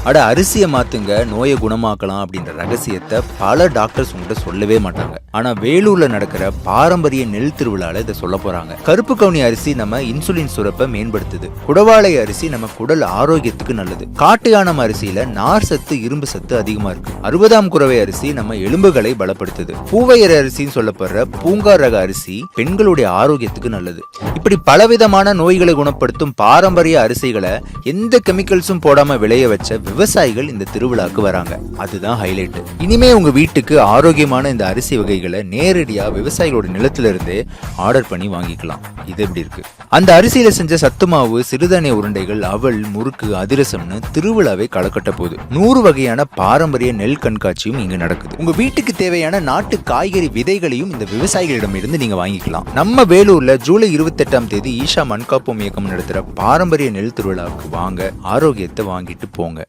அட அரிசியை மாத்துங்க நோயை குணமாக்கலாம் அப்படின்ற ரகசியத்தை பல டாக்டர்ஸ் உங்ககிட்ட சொல்லவே மாட்டாங்க. ஆனா வேலூர்ல நடக்கிற பாரம்பரிய நெல் திருவிழால இதை சொல்ல போறாங்க. கருப்பு கவுனி அரிசி நம்ம இன்சுலின் சுரப்பை மேம்படுத்துது. குடவாளை அரிசி நம்ம குடல் ஆரோக்கியத்துக்கு நல்லது. காட்டு யானம் அரிசியில நார் சத்து இரும்பு சத்து அதிகமா இருக்கு. 60ஆம் குரவை அரிசி நம்ம எலும்புகளை பலப்படுத்துது. பூவையர் அரிசின்னு சொல்லப்படுற பூங்கா ரக அரிசி பெண்களுடைய ஆரோக்கியத்துக்கு நல்லது. இப்படி பலவிதமான நோய்களை குணப்படுத்தும் பாரம்பரிய அரிசிகளை எந்த கெமிக்கல்ஸும் போடாம விளைய வச்ச விவசாயிகள் இந்த திருவிழாக்கு வராங்க. அதுதான் ஹைலைட். இனிமே உங்க வீட்டுக்கு ஆரோக்கியமான இந்த அரிசி வகைகளை நேரடியா விவசாயிகளோட நிலத்தில இருந்தே ஆர்டர் பண்ணி வாங்கிக்கலாம். இது எப்படி இருக்கு? அந்த அரிசியில செஞ்ச சத்து மாவு, சிறுதானிய உருண்டைகள், அவல், முறுக்கு, அதிரசம்னு திருவிழாவை களக்கட்ட போகுது. 100 வகையான பாரம்பரிய நெல் கண்காட்சியும் இங்க நடக்குது. உங்க வீட்டுக்கு தேவையான நாட்டு காய்கறி விதைகளையும் இந்த விவசாயிகளிடம் இருந்து நீங்க வாங்கிக்கலாம். நம்ம வேலூர்ல ஜூலை 28ஆம் தேதி ஈஷா மண்காப்போம் இயக்கம் நடத்துற பாரம்பரிய நெல் திருவிழாவுக்கு வாங்க, ஆரோக்கியத்தை வாங்கிட்டு போங்க.